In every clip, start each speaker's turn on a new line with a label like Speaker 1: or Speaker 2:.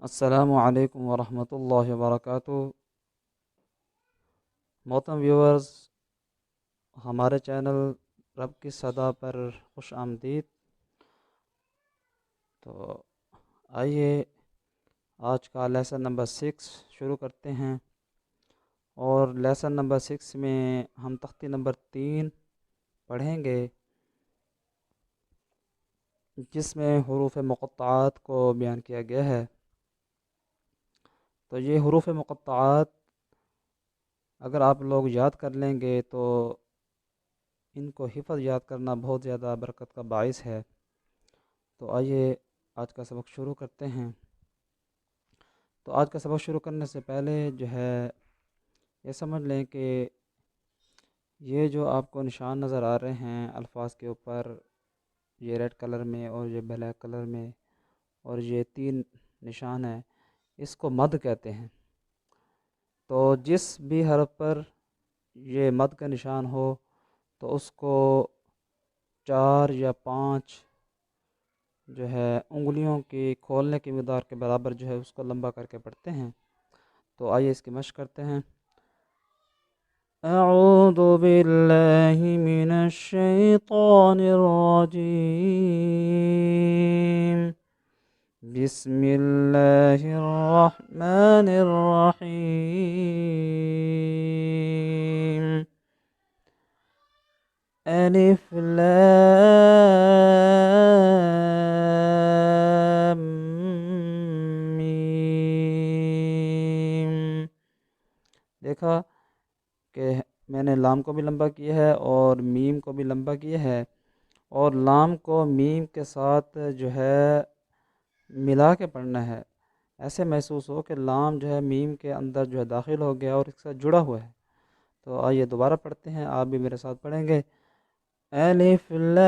Speaker 1: السلام علیکم ورحمۃ اللہ وبرکاتہ۔ محترم ویورز، ہمارے چینل رب کی صدا پر خوش آمدید۔ تو آئیے آج کا لیسن نمبر 6 شروع کرتے ہیں، اور لیسن نمبر 6 میں ہم تختی نمبر 3 پڑھیں گے، جس میں حروف مقطعات کو بیان کیا گیا ہے۔ تو یہ حروف مقطعات اگر آپ لوگ یاد کر لیں گے تو ان کو حفظ یاد کرنا بہت زیادہ برکت کا باعث ہے۔ تو آئیے آج کا سبق شروع کرتے ہیں۔ تو آج کا سبق شروع کرنے سے پہلے جو ہے یہ سمجھ لیں کہ یہ جو آپ کو نشان نظر آ رہے ہیں الفاظ کے اوپر، یہ ریڈ کلر میں اور یہ بلیک کلر میں، اور یہ 3 نشان ہیں، اس کو مد کہتے ہیں۔ تو جس بھی حرف پر یہ مد کا نشان ہو تو اس کو 4 یا 5 جو ہے انگلیوں کی کھولنے کی مقدار کے برابر جو ہے اس کو لمبا کر کے پڑھتے ہیں۔ تو آئیے اس کی مشق کرتے ہیں۔ اعوذ باللہ من الشیطان الرجیم، بسم اللہ الرحمن الرحیم، الف لام میم۔ دیکھا کہ میں نے لام کو بھی لمبا کیا ہے اور میم کو بھی لمبا کیا ہے، اور لام کو میم کے ساتھ جو ہے ملا کے پڑھنا ہے، ایسے محسوس ہو کہ لام جو ہے میم کے اندر جو ہے داخل ہو گیا اور اس کے ساتھ جڑا ہوا ہے۔ تو آئیے دوبارہ پڑھتے ہیں، آپ بھی میرے ساتھ پڑھیں گے۔ الف لام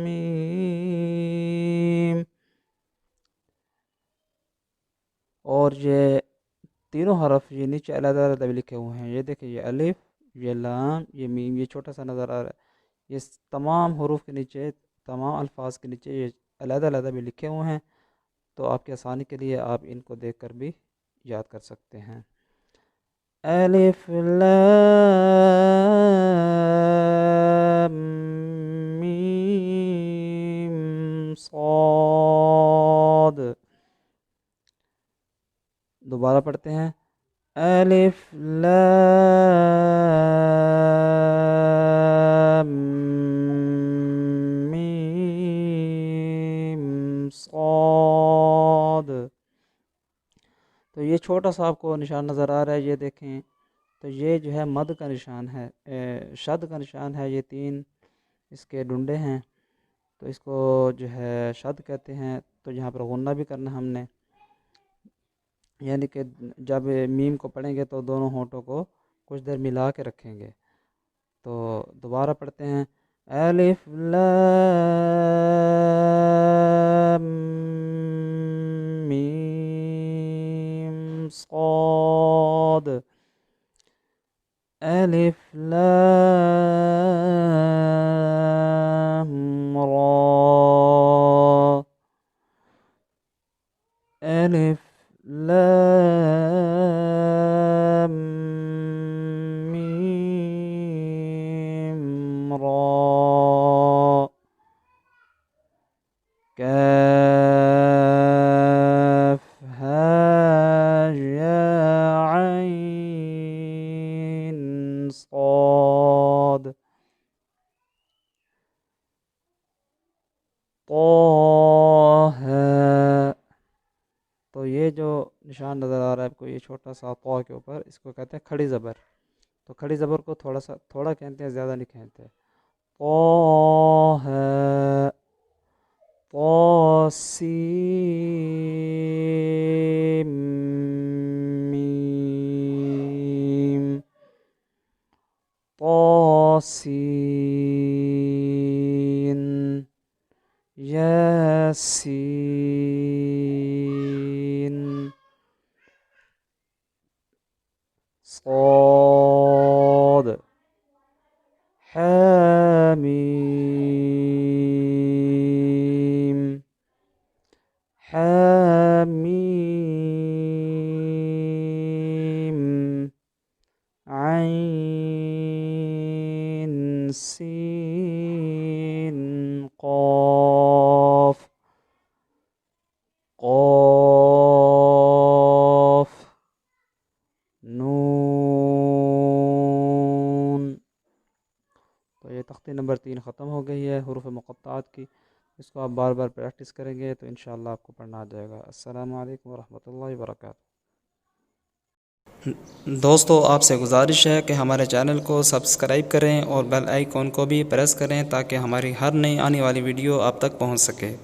Speaker 1: میم۔ اور یہ تینوں حرف یہ نیچے علیحدہ علیحدہ بھی لکھے ہوئے ہیں، یہ دیکھیں، یہ الف، یہ لام، یہ میم، یہ چھوٹا سا نظر آ رہا ہے۔ یہ تمام حروف کے نیچے، تمام الفاظ کے نیچے یہ علیحدہ علیحدہ بھی لکھے ہوئے ہیں، تو آپ کی آسانی کے لیے آپ ان کو دیکھ کر بھی یاد کر سکتے ہیں۔ الف لام میم صاد۔ دوبارہ پڑھتے ہیں، الف لام میم صاد۔ تو یہ چھوٹا سا آپ کو نشان نظر آ رہا ہے، یہ دیکھیں، تو یہ جو ہے مد کا نشان ہے، شد کا نشان ہے، یہ 3 اس کے ڈنڈے ہیں، تو اس کو جو ہے شد کہتے ہیں۔ تو یہاں پر غنہ بھی کرنا ہم نے، یعنی کہ جب میم کو پڑھیں گے تو دونوں ہونٹوں کو کچھ دیر ملا کے رکھیں گے۔ تو دوبارہ پڑھتے ہیں، الف لام میم صاد، الف لام را، الف لام میم را، کاف ها یا عین صاد، طه۔ تو یہ جو نشان نظر آ رہا ہے آپ کو، یہ چھوٹا سا طا کے اوپر، اس کو کہتے ہیں کھڑی زبر۔ تو کھڑی زبر کو تھوڑا کہتے ہیں، زیادہ نہیں کہتے۔ طه، طاسیم میم، طاسین، یاسین، صاد، حامیم، حامیم عین سین قاف قاف نون. تو یہ تختی نمبر 3 ختم ہو گئی ہے حروف مقطعات کی. اس کو آپ بار بار پریکٹس کریں گے تو انشاءاللہ آپ کو پڑھنا آ جائے گا. السلام علیکم ورحمۃ اللہ وبرکاتہ. دوستو آپ سے گزارش ہے کہ ہمارے چینل کو سبسکرائب کریں اور بیل آئیکن کو بھی پریس کریں تاکہ ہماری ہر نئی آنے والی ویڈیو آپ تک پہنچ سکے.